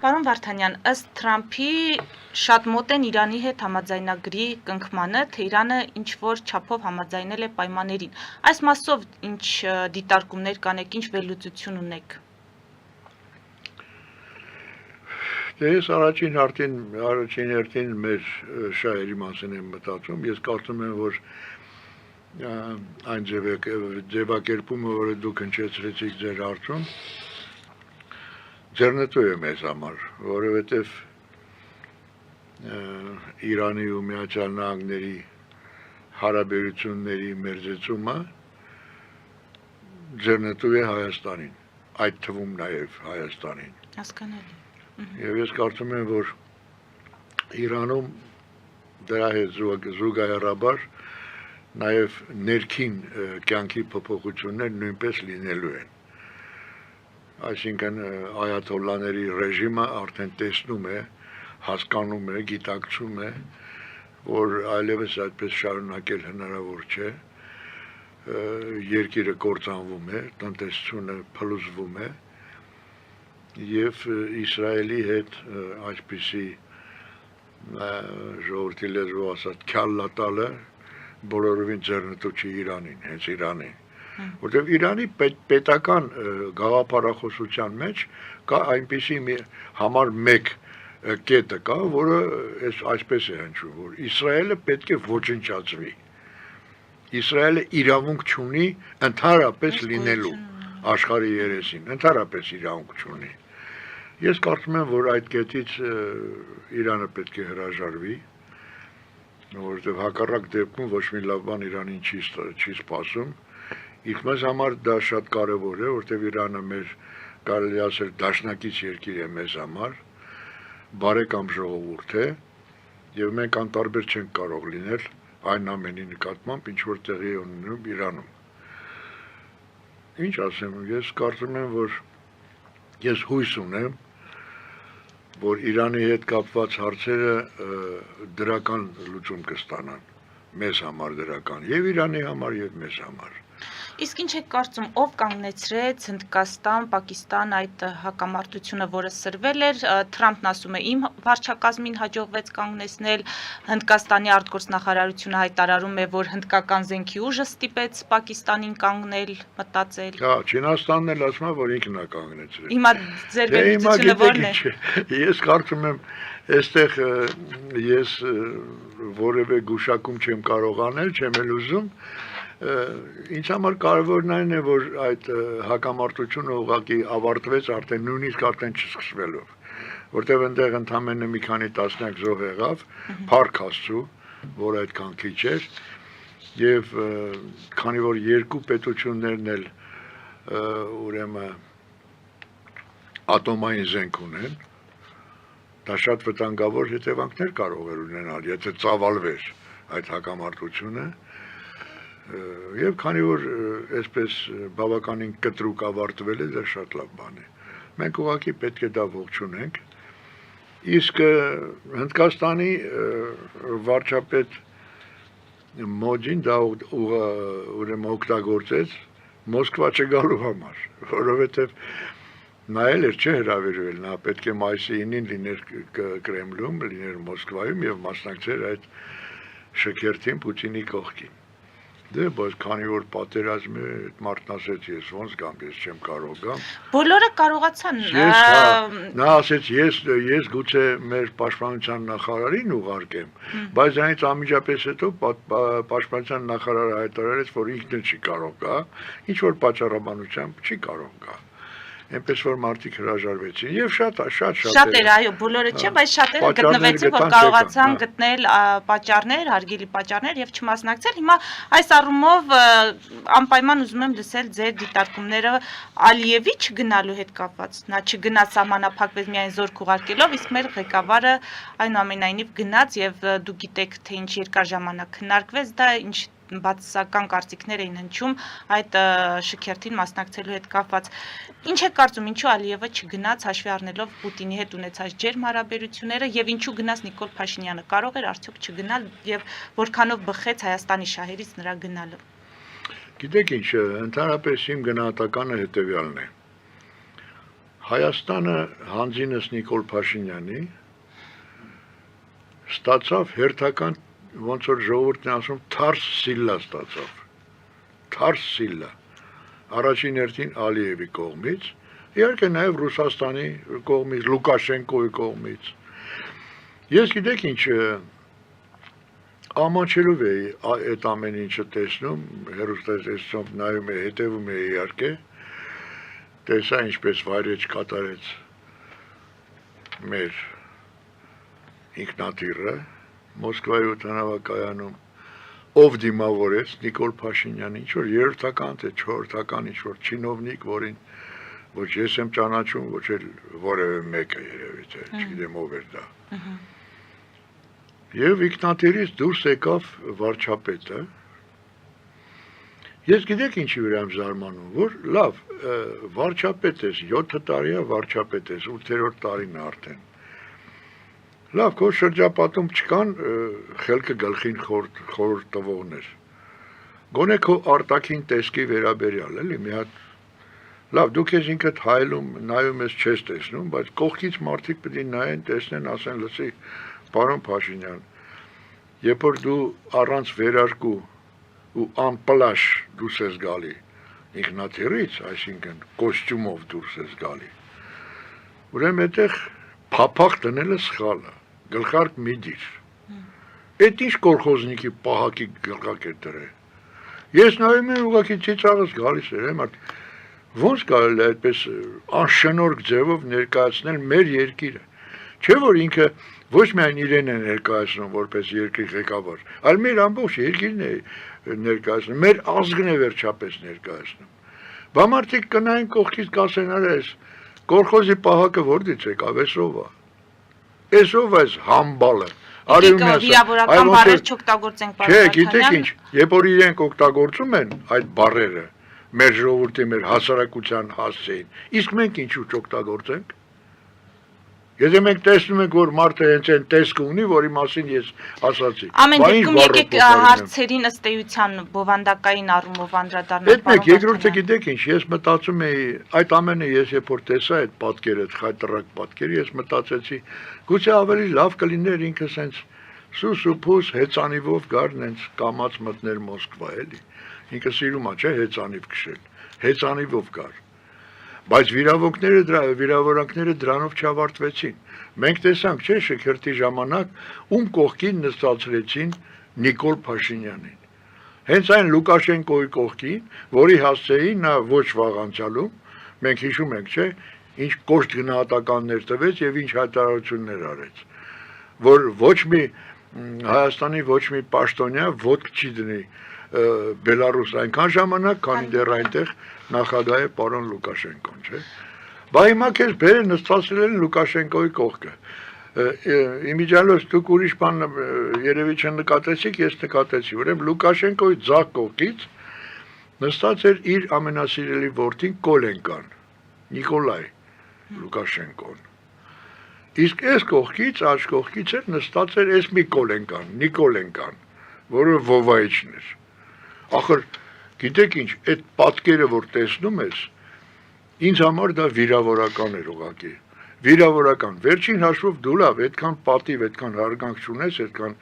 Պարոն Վարդանյան, ըստ Թրամփի շատ մոտ են Իրանի հետ համաձայնագրի կնքմանը, թե Իրանը ինչ-որ չափով համաձայնել է պայմաններին։ Այս մասով ինչ դիտարկումներ կանեք, ինչ վերլուծություն ունեք։ Ես առաջին հերթին մեր շահերի մասին եմ մտածում, ես կարծում եմ, որ այն ձևակերպումը, որը դուք հնչեցրեցիք ձեր հարցում, ձեռնտու է մեզ համար, որովհետև Իրանի ու Միացյալ Նահանգների հարաբերությունների մերձեցումը ձեռնտու է Հայաստանին, այդ թվում նաև Հայաստանին։ Հասկանալի։ Եվ ես կարծում եմ, որ Իրանում դրա հետ զուգահեռաբար նաև ներքին կյանքի փոփոխություններ նույնպես լինելու են։ Այսինքն այաթոլլաների ռեժիմը արդեն տեսնում է, հասկանում է, գիտակցում է, որ այլևս այդպես շարունակել հնարավոր չէ, երկիրը կործանվում է, տնտեսությունը փլուզվում է, և Իսրայելի հետ այսպիսի ժողովրդի լեզվով ասած քյալլա տալը բոլորովին ձեռնտու չի Իրանին, հենց Իրանին, որտեղ Իրանի պետական գաղափարախոսության մեջ կա այնպիսի մի համար մեկ կետը կա, որը այսպես է հնչում, որ Իսրայելը պետք է ոչնչացվի, Իսրայելը իրավունք չունի ընդհանրապես լինելու աշխարհի երեսին, ընդհանրապես իրավունք չունի։ Ես կարծում եմ, որ այդ կետից Իրանը պետք է հրաժարվի, որովհետև հակառակ դեպքում ոչ մի լավ բան Իրանին չի սպասում, իսկ մեզ համար դա շատ կարևոր է, որովհետև Իրանը մեր կարելի ասել դաշնակից երկիր է մեզ համար, բարեկամ ժողովուրդ է, եւ մենք անտարբեր չենք կարող լինել այն ամենի նկատմամբ, ինչ որ տեղի է ունենում Իրանում։ Ինչ ասեմ, ես կարծում եմ, որ ես հույս ունեմ, որ Իրանի հետ կապված հարցերը դրական լուծում կստանան, մեզ համար դրական, եւ Իրանի համար, եւ մեզ համար։ Իսկ ինչ եք կարծում, ով կանգնեցրեց Հնդկաստան, Պակիստան այդ հակամարտությունը, որը սրվել էր, Թրամփն ասում է իմ վարչակազմին հաջողվեց կանգնեցնել, Հնդկաստանի արտգործնախարարությունը հայտարարում է, որ հնդկական զենքի ուժը ստիպեց Պակիստանին կանգնել, մտածել։ Հա, Չինաստանն էլ ասում է, որ ինքն է կանգնեցրել։ Հիմա ձեր վերլուծությունը ո՞րն է։ Ես կարծում եմ, այստեղ ես որևէ գուշակում չեմ կարող անել, չեմ էլ ուզում, ինձ համար կարևորն այն է, որ այդ հակամարտությունը ուղղակի ավարտվեց արդեն նույնիսկ արդեն չսկսվելով, որտեղ այնտեղ ընդամենը մի քանի տասնյակ զոհ եղավ, փառք Աստծու, որ այդքան քիչ էր, եւ քանի որ երկու պետություններն էլ ուրեմն ատոմային զենք ունեն, դա շատ վտանգավոր հետևանքներ կարող էր ունենալ, եթե ծավալվեր այդ հակամարտությունը, եւ քանի որ այսպես բավականին կտրուկ ավարտվել է, դա շատ լավ բան է։ Մենք ուղղակի պետք է դա ողջունենք։ Իսկ Հնդկաստանի վարչապետ Մոդին դա ուրեմն օգտագործեց Մոսկվա չգալու համար, որովհետեւ նա էլ չէ հրավիրվել, նա պետք է մայիսի 9-ին լիներ Կրեմլում, լիներ Մոսկվայում եւ մասնակցեր այդ շքերթին Պուտինի կողքին։ Դե, բայց քանի որ պատերազմ է, այդ մարդն ասեց, ես ոնց գամ, ես չեմ կարող գամ։ Բոլորը կարողացան։ Նա ասեց, ես գուցե մեր պաշտպանության նախարարին ուղարկեմ, բայց դրանից անմիջապես հետո պաշտպանության նախարարը հայտարարեց, որ ինքն չի կարող գա, ինչ որ պատճառաբանությամբ չի կարող գա։ Այնպես որ մարդիկ հրաժարվեցին եւ շատ այո, բոլորը չէ, բայց շատերը գտնվեցին, որ կարողացան գտնել պատճառներ, հարգելի պատճառներ եւ չմասնակցել։ Հիմա այս առումով անպայման ուզում եմ լսել ձեր դիտարկումները Ալիևի չգնալու հետ կապված։ Նա չգնաց, սահմանափակվեց միայն զորք ուղարկելով, իսկ մեր ղեկավարը այնուամենայնիվ գնաց եւ դուք գիտեք, թե ինչ երկար ժամանակ քննարկվեց դա, ինչ բացասական կարծիքներ էին հնչում այդ շքերթին մասնակցելու հետ կապված։ Ինչ եք կարծում, ինչու Ալիևը չգնաց, հաշվի առնելով Պուտինի հետ ունեցած ջերմ հարաբերությունները եւ ինչու գնաց Նիկոլ Փաշինյանը, կարող էր արդյոք չգնալ եւ որքանով բխեց Հայաստանի շահերից նրա գնալը։ Գիտեք ինչ, ընդհանրապես իմ գնահատականը հետեւյալն է։ Հայաստանը հանձինս Նիկոլ Փաշինյանի ստացավ հերթական ոնց որ ժողովուրդն ասում թարս սիլլա ստացավ։ Թարս սիլլա։ Առաջին հերթին Ալիևի կողմից, իհարկե նաև Ռուսաստանի կողմից, Լուկաշենկոյի կողմից։ Ես գիտեք ինչ ամանչելով էի այդ ամեն ինչը տեսնում, հեռուստատեսությամբ նայում էի, հետևում էի իհարկե, տեսա ինչպես վայրեջ կատարեց մեր ինքնատիրը Մոսկվայի օդանավակայանում ով դիմավորեց Նիկոլ Փաշինյան, ինչ որ երրորդական թե չորրորդական ինչ որ չինովնիկ, որին ոչ ես եմ ճանաչում, ոչ էլ որևէ մեկը երևի թե չգիտեմ ով էր դա։ Եվ ինքնատիրից դուրս եկավ վարչապետը։ Ես գիտեք ինչի վրա եմ զարմանում, որ լավ, վարչապետ ես, 7 տարի է վարչապետ ես, 8-րդ տարին է արդեն։ Լավ, քո շրջապատում չկան խելքը գլխին խորհուրդ տվողներ։ Գոնե քո արտաքին տեսքի վերաբերյալ, էլի, մի հատ լավ, դու քեզ ինքդ հայելում, նայում ես, չես տեսնում, բայց կողքից մարդիկ պետք է նայեն, տեսնեն, ասեն, լսի, պարոն Փաշինյան, երբ որ դու առանց վերարկու ու անպլաշ դուրս ես գալի ինքնաթիռից, այսինքն կոստյումով դուրս ես գալի, ուրեմն այդտեղ փափախ դնելը սխալ է, գլխարկ մի դիր։ Այդ ինչ կոլխոզնիկի պահակի գլխակ է դրել։ Ես նայում եմ ուղղակի ծիծաղս գալիս էր, մարդ ոնց կարելի է այդպես անշնորհք ձևով ներկայացնել մեր երկիրը։ Չէ որ ինքը ոչ միայն իրեն է ներկայացնում որպես երկրի ղեկավար, այլ մեր ամբողջ երկիրն է ներկայացնում, մեր ազգն է վերջապես ներկայացնում։ Բա մարդիկ կնային կողքից կասեն, արես, կոլխոզի պահակը որտից եկավ, էսով է։ Էսով է համբալը։ Վիրավորական բառեր չօգտագործենք, պարոն Չէ, գիտեք ինչ, երբ որ իրենք օգտագործում են այդ բառերը, մեր ժողովրդի, մեր հասարակության հասցեին, իսկ մենք ինչու չօգտագործենք։ Եթե մենք տեսնում ենք, որ մարդը հենց այն տեսք ունի, որի մասին ես ասացի։ Ամեն դեպքում եկեք հարցերին ըստ էության բովանդակային առումով անդրադառնանք։ Այդ մեկ, երկրորդը գիտեք ինչ, ես մտածում էի, այդ ամենը ես երբ որ տեսա այդ պատկերը, խայտռակ պատկերը, ես մտածեցի, գուցե ավելի լավ կլիներ ինքը սենց սուս ու փուս հեծանիվով գար նենց կամած մտներ Մոսկվա, էլի։ Ինքը սիրում է, չէ, հեծանիվ քշել, հեծանիվով գար։ Բայց վիրավորանքները դրանով չավարտվեցին։ Մենք տեսանք, չէ, շքերթի ժամանակ ում կողքին նստացրեցին Նիկոլ Փաշինյանին։ Հենց այն Լուկաշենկոյի կողքին, որի հասցեին նա ոչ վաղ անցյալում, մենք հիշում ենք, չէ, ինչ կոշտ գնահատականներ տվեց եւ ինչ հայտարարություններ արեց, որ ոչ մի Հայաստանի ոչ մի պաշտոնյա ոտք չի դնի Բելարուս այնքան ժամանակ, քանի դեռ այնտեղ նախագահ է պարոն Լուկաշենկոն, չէ։ Բա հիմա քեզ բերեն նստացրել են Լուկաշենկոյի կողքը։ Իմիջիալոց դուք ուրիշ բան երևի չնկատեցիք, ես նկատեցի, ուրեմն Լուկաշենկոյի ձախ կողքից նստած էր իր ամենասիրելի որդին Կոլենկան, Նիկոլայ Լուկաշենկոն։ Իսկ այս կողքից, աջ կողքից էր նստած էր այս մի Կոլենկան, Նիկոլենկան, որը Վովայիչն էր։ Ախր գիտեք ինչ, այդ պատկերը որ տեսնում ես, ինձ համար դա վիրավորական էր ուղղակի։ Վիրավորական։ Վերջին հաշվով դու լավ, այդքան պատիվ, այդքան հարգանք չունես, այդքան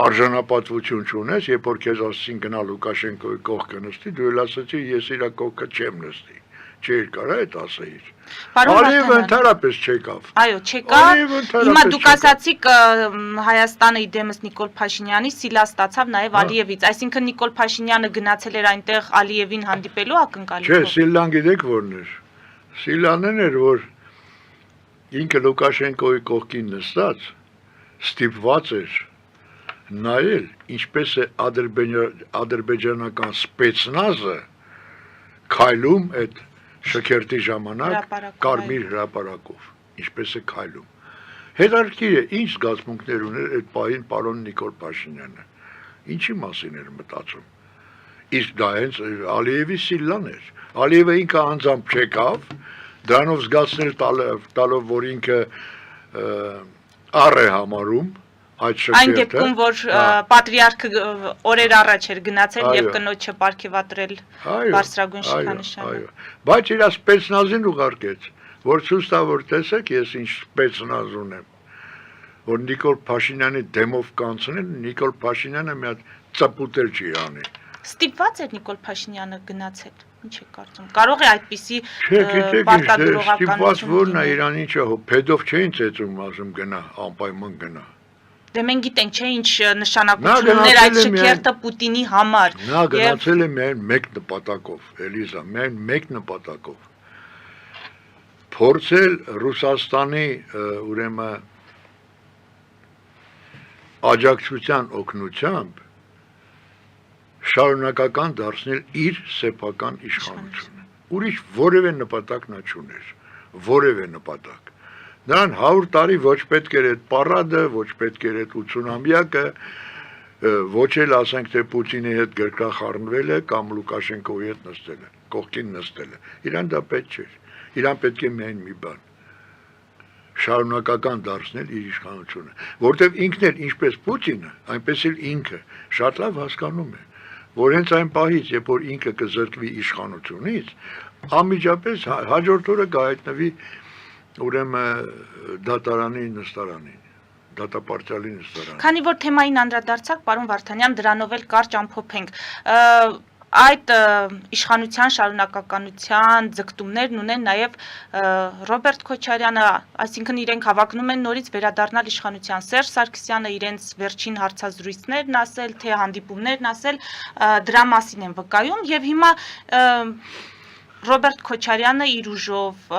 արժանապատվություն չունես, երբ որ քեզ ասեցին գնա Լուկաշենկոյի կողքը նստի, դու էլ ասացի ես իր կողքը չեմ նստի։ Չէր կարա այդ ասեիր։ Ալիևը ընդհանրապես չեկավ։ Այո, չեկավ։ Հիմա դուք ասացիք Հայաստանը իդեմս Նիկոլ Փաշինյանի սիլա ստացավ նաև Ալիևից, այսինքն Նիկոլ Փաշինյանը գնացել էր այնտեղ Ալիևին հանդիպելու ակնկալիքով։ Չէ, սիլան գիտեք որն էր։ Սիլան էր, որ ինքը Լուկաշենկոյի կողքին նստած ստիպված էր նայել, ինչպես է ադրբեջանական սպեցնազը քայլում այդ շքերթի ժամանակ կարմիր հրապարակով, ինչպես է քայլում։ Հետարքիր է, ինչ զգացմունքներ ուներ այդ պահին պարոն Նիկոլ Փաշինյանը, ինչի մասին էր մտածում։ Իսկ դա հենց Ալիևի սիլլան էր։ Ալիևը ինքը անձամբ չեկավ, դրանով զգացներ տալով, որ ինքը առ է համարում, այդ Այն դեպքում, որ պատրիարքը օրեր առաջ էր գնացել եւ կնոջը պարգևատրել բարձրագույն շքանշանը։ Բայց իր սպեցնազին ուղարկեց, որ ցույց տա, որ տեսեք, ես ինչ սպեցնազ ունեմ, որ Նիկոլ Փաշինյանի դեմով կանցնել, Նիկոլ Փաշինյանը մի հատ ծպուտել չի անի։ Ստիպված էր Նիկոլ Փաշինյանը գնացել։ Ինչ է կարծում։ Կարող է այդպիսի պարտադրողականություն։ Ստիպված որն է Իրան ինչը փեդով չէին ծեծում, ասում գնա, անպայման գնա։ Դե մենք գիտենք, չէ, ինչ նշանակություններ այդ շքերթը Պուտինի համար։ Նա գնացել է միայն մեկ նպատակով, Էլիզա, միայն մեկ նպատակով։ Փորձել Ռուսաստանի ուրեմն աջակցության օգնությամբ շարունակական դարձնել իր սեփական իշխանությունը։ Ուրիշ որևէ նպատակ նա չուներ, որևէ նպատակ։ Նրան 100 տարի ոչ պետք էր այդ պարադը, ոչ պետք էր այդ 80-ամյակը, ոչ էլ ասենք թե Պուտինի հետ գրկախառնվել է կամ Լուկաշենկոյի հետ նստել է, կողքին նստել է։ Իրան դա պետք չէր։ Իրան պետք է միայն մի բան՝ շարունակական դարձնել իր իշխանությունը, որտեղ ինքն էլ ինչպես Պուտինը, այնպես էլ ինքը շատ լավ հասկանում է, որ հենց այն պահից, երբ որ ինքը կզրկվի իշխանությունից, անմիջապես հաջորդ օրը կհայտնվի ուրեմն դատարանի նստարանին, դատապարտյալի նստարանին։ Քանի որ թեմային անդրադարձակ, պարոն Վարդանյան, դրանով էլ կարճ ամփոփենք։ Այդ իշխանության շարունակականության ձգտումներն ունեն նաև Ռոբերտ Քոչարյանը, այսինքն իրենք հավակնում են նորից վերադառնալ իշխանության, Սերժ Սարգսյանը իրենց վերջին հարցազրույցներն ասել, թե հանդիպումներն ասել, դրա մասին են վկայում եւ հիմա Ռոբերտ Քոչարյանը իր ուժով,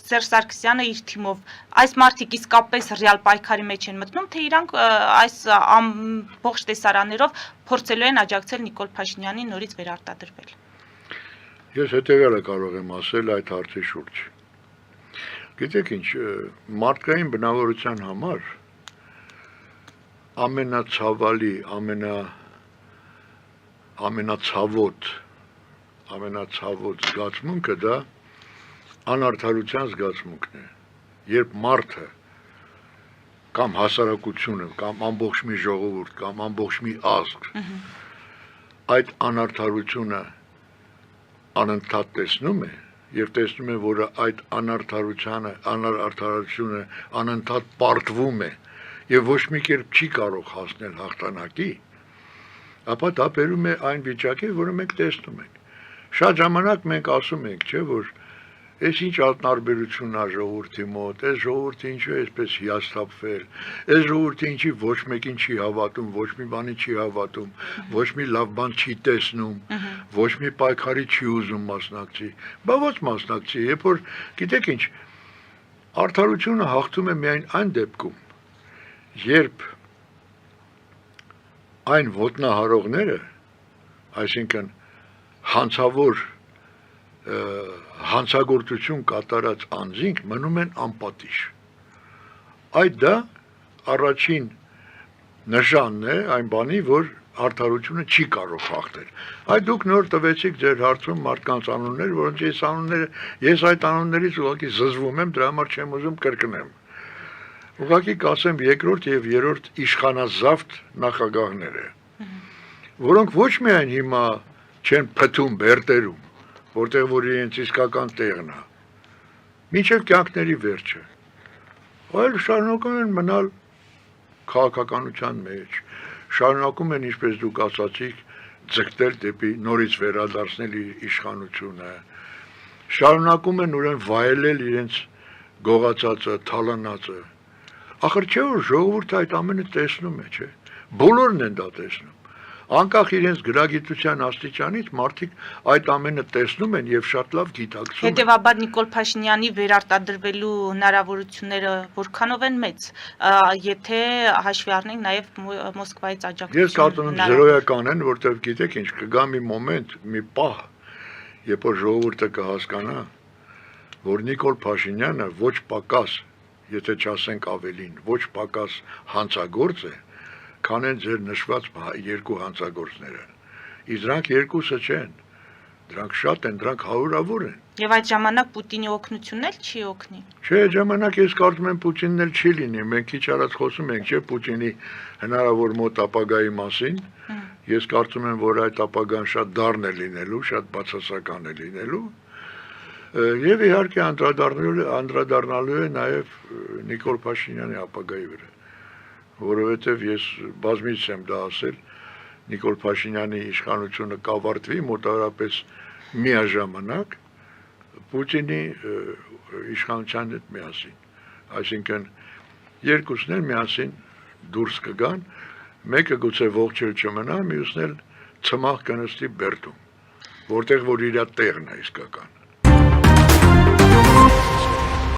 Սերժ Սարգսյանը իր թիմով, այս մարդիկ իսկապես ռեալ պայքարի մեջ են մտնում, թե իրանք այս ամբողջ տեսարաններով փորձելու են աջակցել Նիկոլ Փաշինյանին նորից վերարտադրվել։ Ես հետևյալը կարող եմ ասել այդ հարցի շուրջ։ Գիտեք ինչ, մարդկային բնավորության համար ամենացավալի, ամենացավոտ զգացմունքը դա անարդարության զգացմունքն է, երբ մարդը կամ հասարակությունը, կամ ամբողջ մի ժողովուրդ, կամ ամբողջ մի ազգ այդ անարդարությունը անընդհատ տեսնում է եւ տեսնում է, որ այդ անարդարությունը անընդհատ պարտվում է եւ ոչ մի կերպ չի կարող հասնել հաղթանակի, ապա դա բերում է այն վիճակի, որը մենք տեսնում ենք։ Շատ ժամանակ մենք ասում ենք, չէ, որ Այս ինչ ալտնարբերությունն է ժողովրդի մոտ, այս ժողովուրդը ինչու է այսպես հիասթափվել, այս ժողովուրդը ինչի ոչ մեկին չի հավատում, ոչ մի բանի չի հավատում, ոչ մի լավ բան չի տեսնում, ոչ մի պայքարի չի ուզում մասնակցի, բա ոչ մասնակցի, երբ որ գիտեք ինչ, արդարությունը հաղթում է միայն այն դեպքում, երբ այն ոտնահարողները, այսինքն հանցավոր հանցագործություն կատարած անձինք մնում են անպատիժ։ Այդ դա առաջին նշանն է այն բանի, որ արդարությունը չի կարող հաղթել։ Այդ դուք նոր տվեցիք ձեր հարցում մարդկանց անուններ, որոնց ես այդ անուններից ուղղակի զզվում եմ, դրա համար չեմ ուզում կրկնեմ։ Ուղղակի կասեմ երկրորդ եւ երրորդ իշխանազավթ նախագահները, որոնք ոչ միայն հիմա չեն փթում բերտերում, որտեղ որ իրենց իսկական տեղն է, մինչև կյանքների վերջը, այլ շարունակում են մնալ քաղաքականության մեջ, շարունակում են, ինչպես դուք ասացիք, ձգտել դեպի նորից վերադարձնել իշխանությունը, շարունակում են ուրեմն վայելել իրենց գողացածը, թալանածը, ախր չէ որ ժողովուրդը այդ ամենը տեսնում է, չէ, բոլորն են դա տեսնում, անկախ իրենց գրագիտության աստիճանից մարդիկ այդ ամենը տեսնում են եւ շատ լավ գիտակցում են։ Հետևաբար Նիկոլ Փաշինյանի վերարտադրվելու հնարավորությունները որքանով են մեծ, եթե հաշվի առնենք նաեւ Մոսկվայից աջակցություն։ Ես կարծում եմ զրոյական են, որտեղ գիտեք ինչ, կգա մի մոմենտ, մի պահ, երբ որ ժողովուրդը կհասկանա, որ Նիկոլ Փաշինյանը ոչ պակաս, եթե չասենք ավելին, ոչ պակաս հանցագործ է, քան են ձեր նշված երկու հանցագործները։ Իսկ դրանք երկուսը չեն։ Դրանք շատ են, դրանք հարյուրավոր են։ Եվ այդ ժամանակ Պուտինի օգնությունն էլ չի օգնի։ Չէ, այդ ժամանակ ես կարծում եմ Պուտինն էլ չի լինի։ Մենք քիչ առաջ խոսում ենք, չէ, Պուտինի հնարավոր մոտ ապագայի մասին։ Ես կարծում եմ, որ այդ ապագան շատ դառն է լինելու, շատ բացասական է լինելու։ Եվ իհարկե անդրադառնալու է նաև Նիկոլ Փաշինյանի ապագայի վրա, որովհետև ես բազմիցս եմ դա ասել, Նիկոլ Փաշինյանի իշխանությունը կավարտվի մոտավորապես միաժամանակ Պուտինի իշխանության հետ միասին, այսինքն երկուսն էլ միասին դուրս կգան, մեկը գուցե ողջ չմնա, մյուսն էլ ցմահ կնստի Բերդում, որտեղ որ իր տեղն է իսկական։